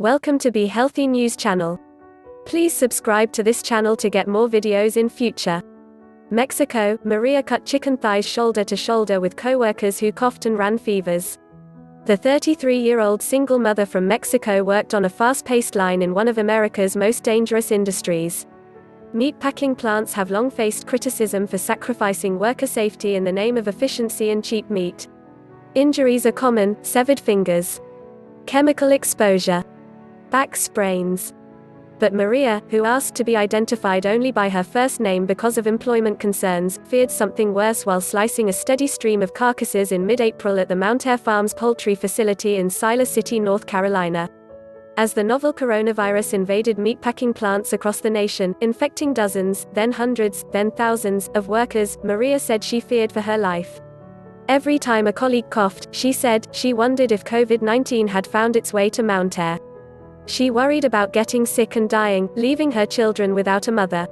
Welcome to Be Healthy News channel. Please subscribe to this channel to get more videos in future. Mexico, Maria cut chicken thighs shoulder to shoulder with co-workers who coughed and ran fevers. The 33-year-old single mother from Mexico worked on a fast-paced line in one of America's most dangerous industries. Meatpacking plants have long faced criticism for sacrificing worker safety in the name of efficiency and cheap meat. Injuries are common: severed fingers, chemical exposure, back sprains. But Maria, who asked to be identified only by her first name because of employment concerns, feared something worse while slicing a steady stream of carcasses in mid-April at the Mount Air Farms poultry facility in Siler City, North Carolina. As the novel coronavirus invaded meatpacking plants across the nation, infecting dozens, then hundreds, then thousands, of workers, Maria said she feared for her life. Every time a colleague coughed, she said, she wondered if COVID-19 had found its way to Mount Air. She worried about getting sick and dying, leaving her children without a mother.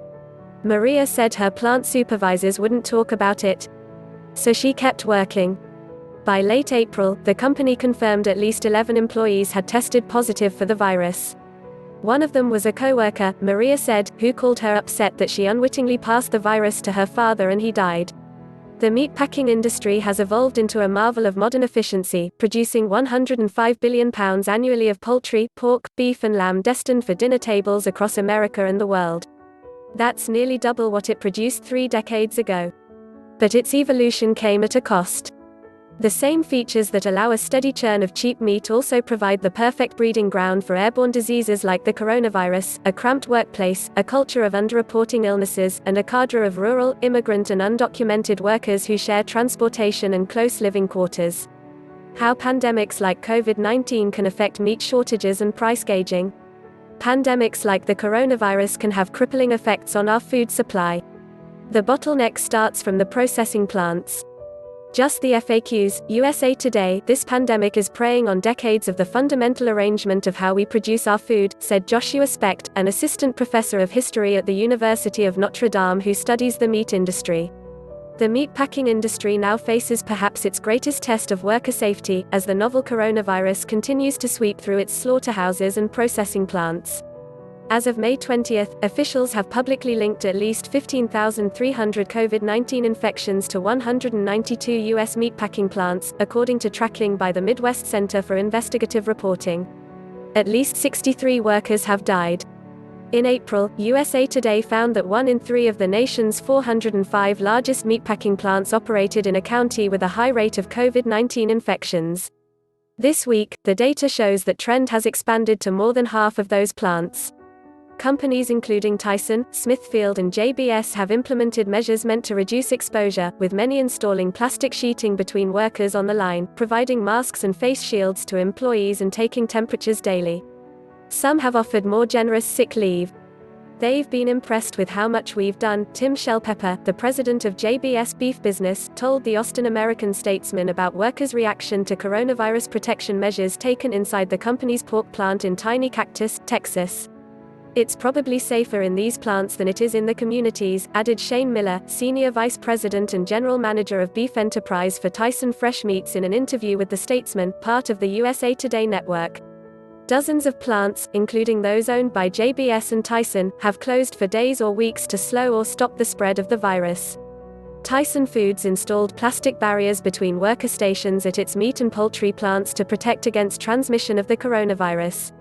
Maria said her plant supervisors wouldn't talk about it, so she kept working. By late April, the company confirmed at least 11 employees had tested positive for the virus. One of them was a co-worker, Maria said, who called her upset that she unwittingly passed the virus to her father and he died. The meatpacking industry has evolved into a marvel of modern efficiency, producing £105 billion annually of poultry, pork, beef and lamb destined for dinner tables across America and the world. That's nearly double what it produced 3 decades ago. But its evolution came at a cost. The same features that allow a steady churn of cheap meat also provide the perfect breeding ground for airborne diseases like the coronavirus, a cramped workplace, a culture of underreporting illnesses, and a cadre of rural, immigrant and undocumented workers who share transportation and close living quarters. How pandemics like COVID-19 can affect meat shortages and price gauging. Pandemics like the coronavirus can have crippling effects on our food supply. The bottleneck starts from the processing plants. Just the FAQs, USA Today. This pandemic is preying on decades of the fundamental arrangement of how we produce our food, said Joshua Specht, an assistant professor of history at the University of Notre Dame who studies the meat industry. The meatpacking industry now faces perhaps its greatest test of worker safety, as the novel coronavirus continues to sweep through its slaughterhouses and processing plants. As of May 20, officials have publicly linked at least 15,300 COVID-19 infections to 192 U.S. meatpacking plants, according to tracking by the Midwest Center for Investigative Reporting. At least 63 workers have died. In April, USA Today found that 1 in 3 of the nation's 405 largest meatpacking plants operated in a county with a high rate of COVID-19 infections. This week, the data shows that trend has expanded to more than half of those plants. Companies including Tyson, Smithfield and JBS have implemented measures meant to reduce exposure, with many installing plastic sheeting between workers on the line, providing masks and face shields to employees and taking temperatures daily. Some have offered more generous sick leave. They've been impressed with how much we've done, Tim Shellpepper, the president of JBS Beef Business, told the Austin American-Statesman about workers' reaction to coronavirus protection measures taken inside the company's pork plant in Tiny Cactus, Texas. It's probably safer in these plants than it is in the communities, added Shane Miller, Senior Vice President and General Manager of Beef Enterprise for Tyson Fresh Meats in an interview with The Statesman, part of the USA Today network. Dozens of plants, including those owned by JBS and Tyson, have closed for days or weeks to slow or stop the spread of the virus. Tyson Foods installed plastic barriers between worker stations at its meat and poultry plants to protect against transmission of the coronavirus.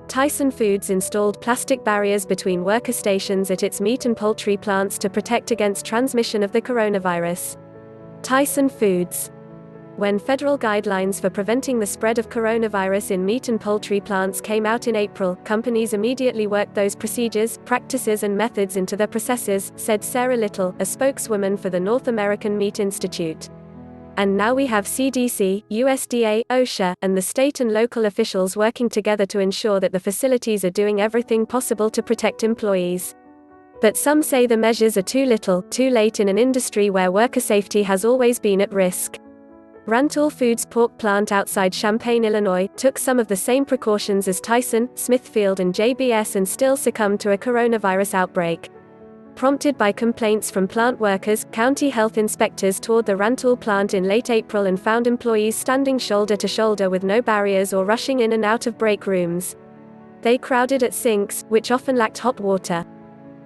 Tyson Foods installed plastic barriers between worker stations at its meat and poultry plants to protect against transmission of the coronavirus. Tyson Foods. When federal guidelines for preventing the spread of coronavirus in meat and poultry plants came out in April, companies immediately worked those procedures, practices and methods into their processes, said Sarah Little, a spokeswoman for the North American Meat Institute. And now we have CDC, USDA, OSHA, and the state and local officials working together to ensure that the facilities are doing everything possible to protect employees. But some say the measures are too little, too late in an industry where worker safety has always been at risk. Rantoul Foods pork plant outside Champaign, Illinois, took some of the same precautions as Tyson, Smithfield and JBS and still succumbed to a coronavirus outbreak. Prompted by complaints from plant workers, county health inspectors toured the Rantoul plant in late April and found employees standing shoulder to shoulder with no barriers or rushing in and out of break rooms. They crowded at sinks, which often lacked hot water.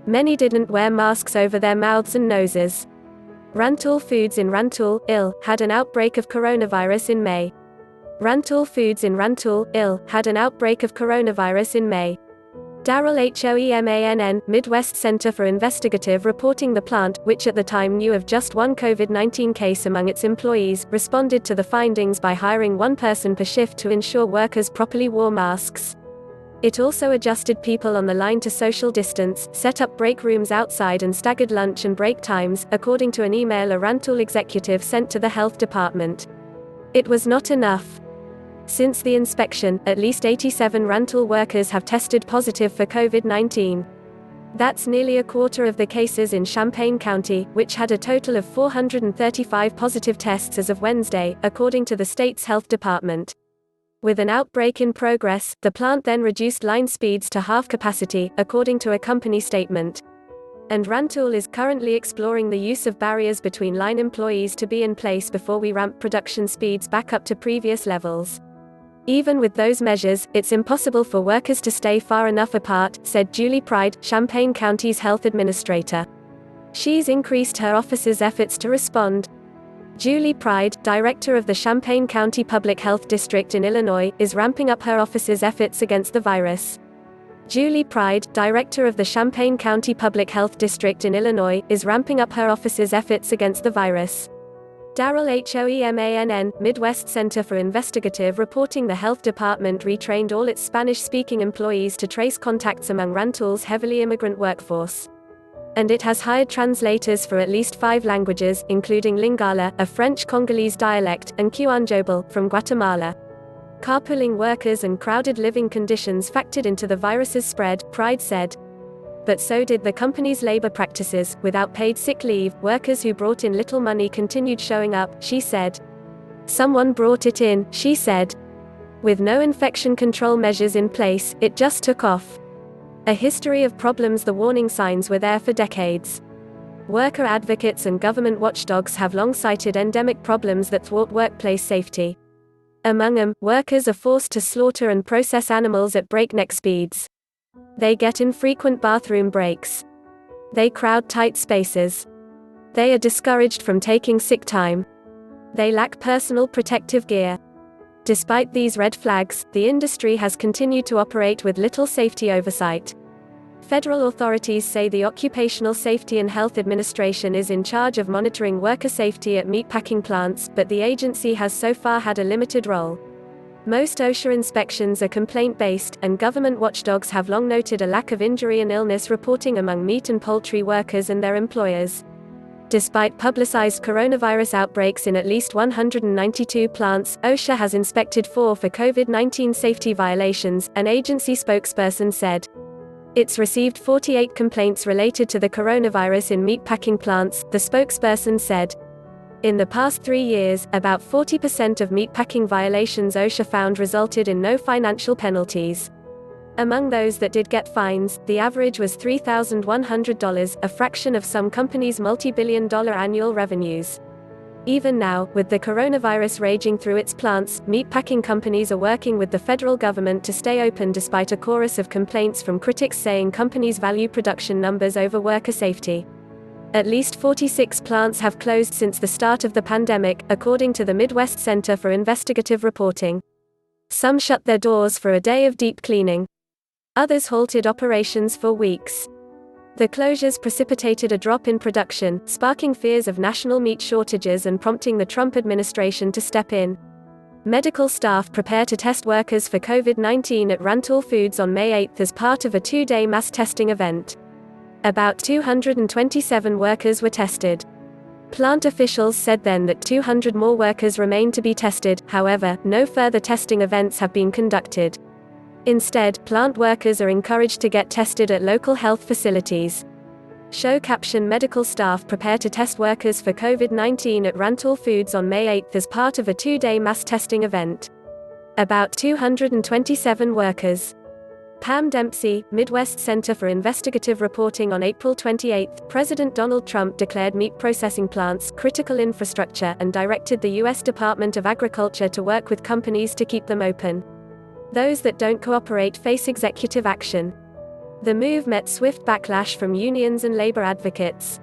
Many didn't wear masks over their mouths and noses. Rantoul Foods in Rantoul, IL, had an outbreak of coronavirus in May. Rantoul Foods in Rantoul, IL, had an outbreak of coronavirus in May. Darrell Hoemann, Midwest Center for Investigative Reporting. The plant, which at the time knew of just one COVID-19 case among its employees, responded to the findings by hiring one person per shift to ensure workers properly wore masks. It also adjusted people on the line to social distance, set up break rooms outside and staggered lunch and break times, according to an email a Rantoul executive sent to the health department. It was not enough. Since the inspection, at least 87 Rantoul workers have tested positive for COVID-19. That's nearly a quarter of the cases in Champaign County, which had a total of 435 positive tests as of Wednesday, according to the state's health department. With an outbreak in progress, the plant then reduced line speeds to half capacity, according to a company statement. And Rantoul is currently exploring the use of barriers between line employees to be in place before we ramp production speeds back up to previous levels. Even with those measures, it's impossible for workers to stay far enough apart, said Julie Pride, Champaign County's health administrator. She's increased her office's efforts to respond. Julie Pride, director of the Champaign County Public Health District in Illinois, is ramping up her office's efforts against the virus. Julie Pride, director of the Champaign County Public Health District in Illinois, is ramping up her office's efforts against the virus. Darrell Hoemann, Midwest Center for Investigative Reporting. The health department retrained all its Spanish-speaking employees to trace contacts among Rantoul's heavily immigrant workforce. And it has hired translators for at least 5 languages, including Lingala, a French-Congolese dialect, and Cuanjobal, from Guatemala. Carpooling workers and crowded living conditions factored into the virus's spread, Pride said. But so did the company's labor practices. Without paid sick leave, workers who brought in little money continued showing up, she said. Someone brought it in, she said. With no infection control measures in place, it just took off. A history of problems. The warning signs were there for decades. Worker advocates and government watchdogs have long cited endemic problems that thwart workplace safety. Among them, workers are forced to slaughter and process animals at breakneck speeds. They get infrequent bathroom breaks. They crowd tight spaces. They are discouraged from taking sick time. They lack personal protective gear. Despite these red flags, the industry has continued to operate with little safety oversight. Federal authorities say the Occupational Safety and Health Administration is in charge of monitoring worker safety at meatpacking plants, but the agency has so far had a limited role. Most OSHA inspections are complaint-based, and government watchdogs have long noted a lack of injury and illness reporting among meat and poultry workers and their employers. Despite publicized coronavirus outbreaks in at least 192 plants, OSHA has inspected 4 for COVID-19 safety violations, an agency spokesperson said. It's received 48 complaints related to the coronavirus in meatpacking plants, the spokesperson said. In the past 3 years, about 40% of meatpacking violations OSHA found resulted in no financial penalties. Among those that did get fines, the average was $3,100, a fraction of some companies' multi-billion-dollar annual revenues. Even now, with the coronavirus raging through its plants, meatpacking companies are working with the federal government to stay open despite a chorus of complaints from critics saying companies value production numbers over worker safety. At least 46 plants have closed since the start of the pandemic, according to the Midwest Center for Investigative Reporting. Some shut their doors for a day of deep cleaning. Others halted operations for weeks. The closures precipitated a drop in production, sparking fears of national meat shortages and prompting the Trump administration to step in. Medical staff prepare to test workers for COVID-19 at Rantoul Foods on May 8 as part of a 2-day mass testing event. About 227 workers were tested. Plant officials said then that 200 more workers remained to be tested. However, no further testing events have been conducted. Instead, plant workers are encouraged to get tested at local health facilities. Show caption: Medical staff prepare to test workers for COVID-19 at Rantoul Foods on May 8 as part of a 2-day mass testing event. About 227 workers. Pam Dempsey, Midwest Center for Investigative Reporting. On April 28, President Donald Trump declared meat processing plants critical infrastructure and directed the U.S. Department of Agriculture to work with companies to keep them open. Those that don't cooperate face executive action. The move met swift backlash from unions and labor advocates.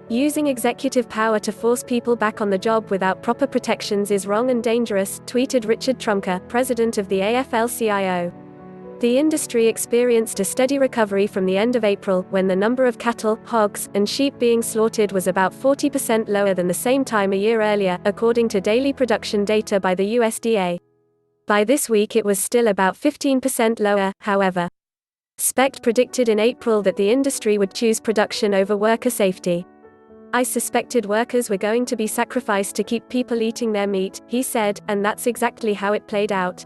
Using executive power to force people back on the job without proper protections is wrong and dangerous, tweeted Richard Trumka, president of the AFL-CIO. The industry experienced a steady recovery from the end of April, when the number of cattle, hogs, and sheep being slaughtered was about 40% lower than the same time a year earlier, according to daily production data by the USDA. By this week it was still about 15% lower, however. Specht predicted in April that the industry would choose production over worker safety. "I suspected workers were going to be sacrificed to keep people eating their meat," he said, and that's exactly how it played out.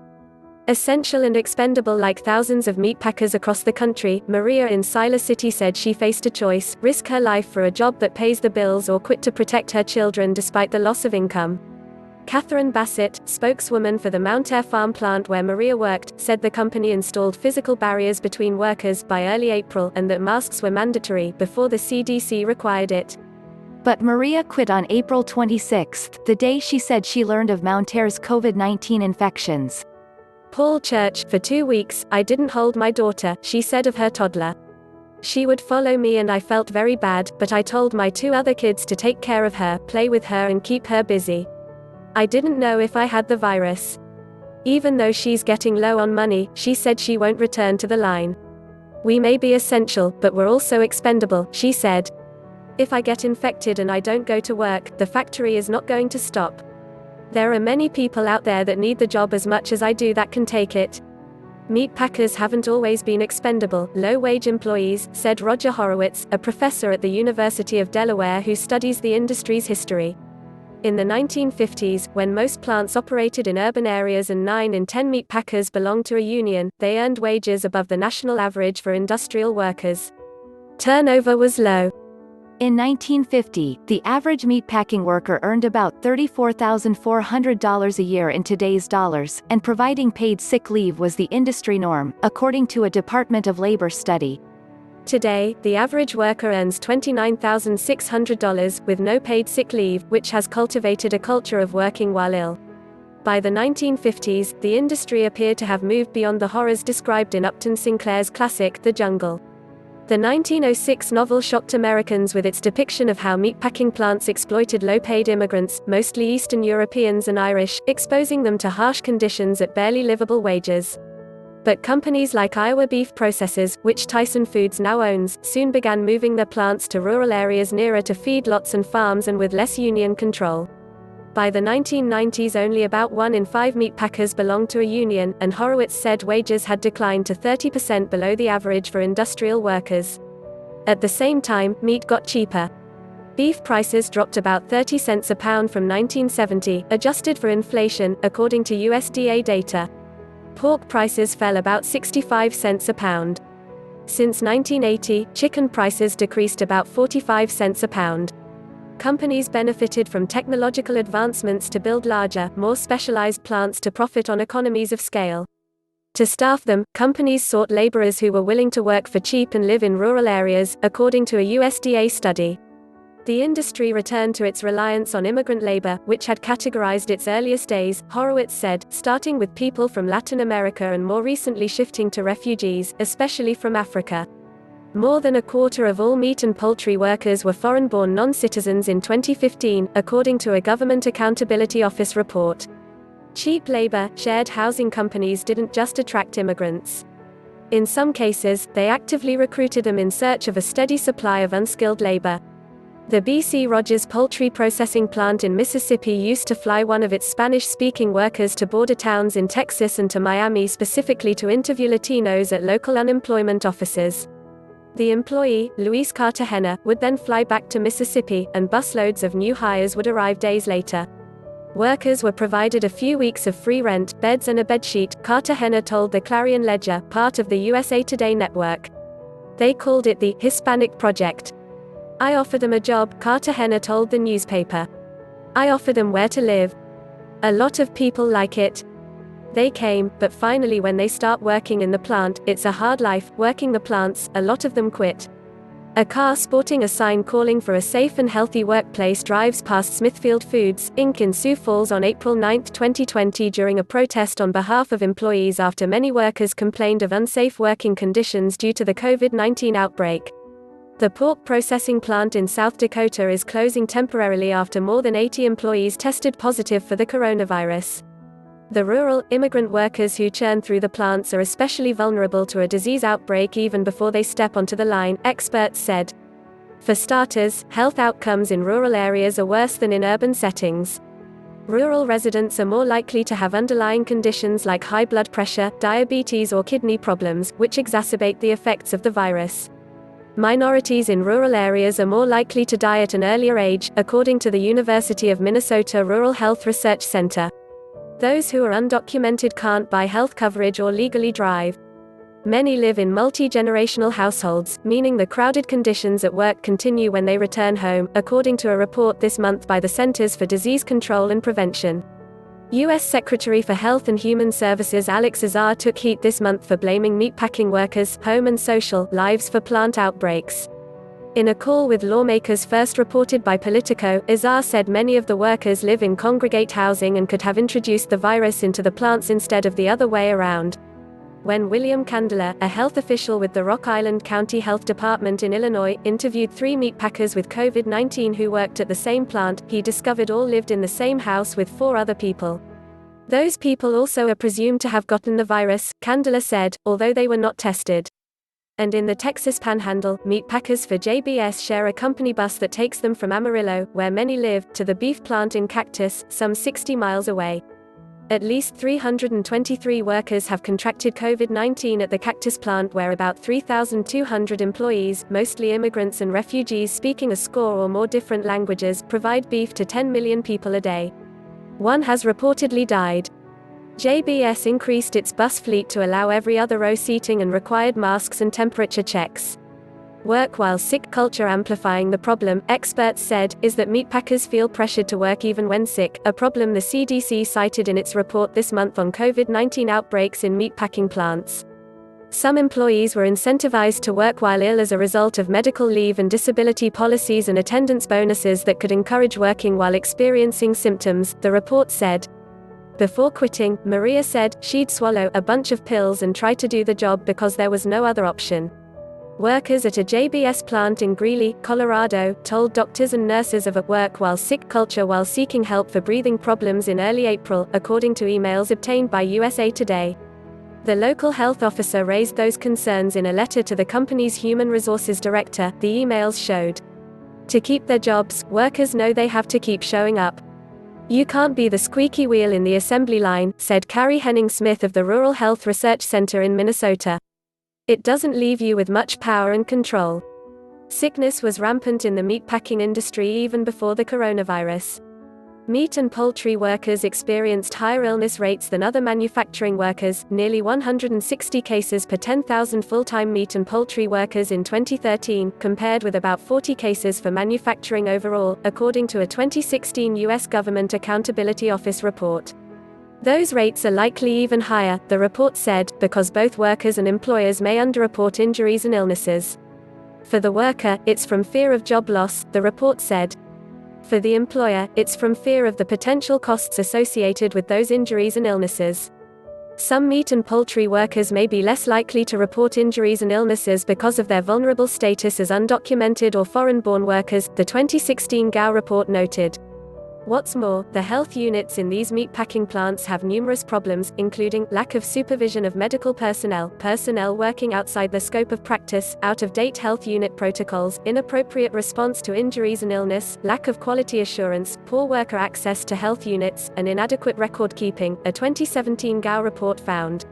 Essential and expendable like thousands of meat packers across the country, Maria in Siler City said she faced a choice: risk her life for a job that pays the bills or quit to protect her children despite the loss of income. Catherine Bassett, spokeswoman for the Mount Air farm plant where Maria worked, said the company installed physical barriers between workers by early April and that masks were mandatory before the CDC required it. But Maria quit on April 26, the day she said she learned of Mount Air's COVID-19 infections. Paul Church, "For 2 weeks, I didn't hold my daughter," she said of her toddler. "She would follow me and I felt very bad, but I told my 2 other kids to take care of her, play with her and keep her busy. I didn't know if I had the virus." Even though she's getting low on money, she said she won't return to the line. "We may be essential, but we're also expendable," she said. "If I get infected and I don't go to work, the factory is not going to stop. There are many people out there that need the job as much as I do that can take it." Meat packers haven't always been expendable, low-wage employees, said Roger Horowitz, a professor at the University of Delaware who studies the industry's history. In the 1950s, when most plants operated in urban areas and 9 in 10 meat packers belonged to a union, they earned wages above the national average for industrial workers. Turnover was low. In 1950, the average meatpacking worker earned about $34,400 a year in today's dollars, and providing paid sick leave was the industry norm, according to a Department of Labor study. Today, the average worker earns $29,600, with no paid sick leave, which has cultivated a culture of working while ill. By the 1950s, the industry appeared to have moved beyond the horrors described in Upton Sinclair's classic, The Jungle. The 1906 novel shocked Americans with its depiction of how meatpacking plants exploited low-paid immigrants, mostly Eastern Europeans and Irish, exposing them to harsh conditions at barely livable wages. But companies like Iowa Beef Processors, which Tyson Foods now owns, soon began moving their plants to rural areas nearer to feedlots and farms and with less union control. By the 1990s only about 1 in 5 meatpackers belonged to a union, and Horowitz said wages had declined to 30% below the average for industrial workers. At the same time, meat got cheaper. Beef prices dropped about 30 cents a pound from 1970, adjusted for inflation, according to USDA data. Pork prices fell about 65 cents a pound. Since 1980, chicken prices decreased about 45 cents a pound. Companies benefited from technological advancements to build larger, more specialized plants to profit on economies of scale. To staff them, companies sought laborers who were willing to work for cheap and live in rural areas, according to a USDA study. The industry returned to its reliance on immigrant labor, which had categorized its earliest days, Horowitz said, starting with people from Latin America and more recently shifting to refugees, especially from Africa. More than a quarter of all meat and poultry workers were foreign-born non-citizens in 2015, according to a Government Accountability Office report. Cheap labor, shared housing companies didn't just attract immigrants. In some cases, they actively recruited them in search of a steady supply of unskilled labor. The B.C. Rogers poultry processing plant in Mississippi used to fly one of its Spanish-speaking workers to border towns in Texas and to Miami specifically to interview Latinos at local unemployment offices. The employee, Luis Cartagena, would then fly back to Mississippi, and busloads of new hires would arrive days later. Workers were provided a few weeks of free rent, beds and a bedsheet, Cartagena told the Clarion Ledger, part of the USA Today network. They called it the Hispanic Project. I offered them a job, Cartagena told the newspaper. I offered them where to live. A lot of people like it. They came, but finally when they start working in the plant, it's a hard life, working the plants, a lot of them quit. A car sporting a sign calling for a safe and healthy workplace drives past Smithfield Foods, Inc. in Sioux Falls on April 9, 2020 during a protest on behalf of employees after many workers complained of unsafe working conditions due to the COVID-19 outbreak. The pork processing plant in South Dakota is closing temporarily after more than 80 employees tested positive for the coronavirus. The rural, immigrant workers who churn through the plants are especially vulnerable to a disease outbreak even before they step onto the line, experts said. For starters, health outcomes in rural areas are worse than in urban settings. Rural residents are more likely to have underlying conditions like high blood pressure, diabetes or kidney problems, which exacerbate the effects of the virus. Minorities in rural areas are more likely to die at an earlier age, according to the University of Minnesota Rural Health Research Center. Those who are undocumented can't buy health coverage or legally drive. Many live in multi-generational households, meaning the crowded conditions at work continue when they return home, according to a report this month by the Centers for Disease Control and Prevention. U.S. Secretary for Health and Human Services Alex Azar took heat this month for blaming meatpacking workers' home and social lives for plant outbreaks. In a call with lawmakers first reported by Politico, Azar said many of the workers live in congregate housing and could have introduced the virus into the plants instead of the other way around. When William Candler, a health official with the Rock Island County Health Department in Illinois, interviewed 3 meatpackers with COVID-19 who worked at the same plant, he discovered all lived in the same house with 4 other people. Those people also are presumed to have gotten the virus, Candler said, although they were not tested. And in the Texas Panhandle, meatpackers for JBS share a company bus that takes them from Amarillo, where many live, to the beef plant in Cactus, some 60 miles away. At least 323 workers have contracted COVID-19 at the Cactus plant, where about 3,200 employees, mostly immigrants and refugees speaking a score or more different languages, provide beef to 10 million people a day. One has reportedly died. JBS increased its bus fleet to allow every other row seating and required masks and temperature checks. Work while sick culture amplifying the problem, experts said, is that meatpackers feel pressured to work even when sick, a problem the CDC cited in its report this month on COVID-19 outbreaks in meatpacking plants. Some employees were incentivized to work while ill as a result of medical leave and disability policies and attendance bonuses that could encourage working while experiencing symptoms, the report said. Before quitting, Maria said she'd swallow a bunch of pills and try to do the job because there was no other option. Workers at a JBS plant in Greeley, Colorado, told doctors and nurses of a work while sick culture while seeking help for breathing problems in early April, according to emails obtained by USA Today. The local health officer raised those concerns in a letter to the company's human resources director, the emails showed. To keep their jobs, workers know they have to keep showing up. You can't be the squeaky wheel in the assembly line, said Carrie Henning-Smith of the Rural Health Research Center in Minnesota. It doesn't leave you with much power and control. Sickness was rampant in the meatpacking industry even before the coronavirus. Meat and poultry workers experienced higher illness rates than other manufacturing workers, nearly 160 cases per 10,000 full-time meat and poultry workers in 2013, compared with about 40 cases for manufacturing overall, according to a 2016 U.S. Government Accountability Office report. Those rates are likely even higher, the report said, because both workers and employers may underreport injuries and illnesses. For the worker, it's from fear of job loss, the report said. For the employer, it's from fear of the potential costs associated with those injuries and illnesses. Some meat and poultry workers may be less likely to report injuries and illnesses because of their vulnerable status as undocumented or foreign-born workers, the 2016 GAO report noted. What's more, the health units in these meatpacking plants have numerous problems, including lack of supervision of medical personnel, personnel working outside the scope of practice, out-of-date health unit protocols, inappropriate response to injuries and illness, lack of quality assurance, poor worker access to health units, and inadequate record keeping, a 2017 GAO report found.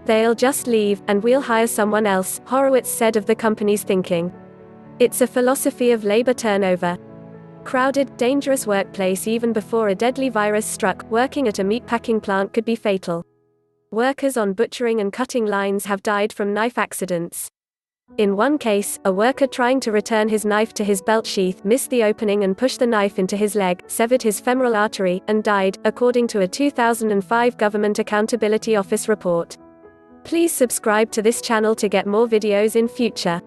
They'll just leave, and we'll hire someone else, Horowitz said of the company's thinking. It's a philosophy of labor turnover. Crowded, dangerous workplace. Even before a deadly virus struck, working at a meatpacking plant could be fatal. Workers on butchering and cutting lines have died from knife accidents. In one case, a worker trying to return his knife to his belt sheath missed the opening and pushed the knife into his leg, severed his femoral artery, and died, according to a 2005 Government Accountability Office report. Please subscribe to this channel to get more videos in future.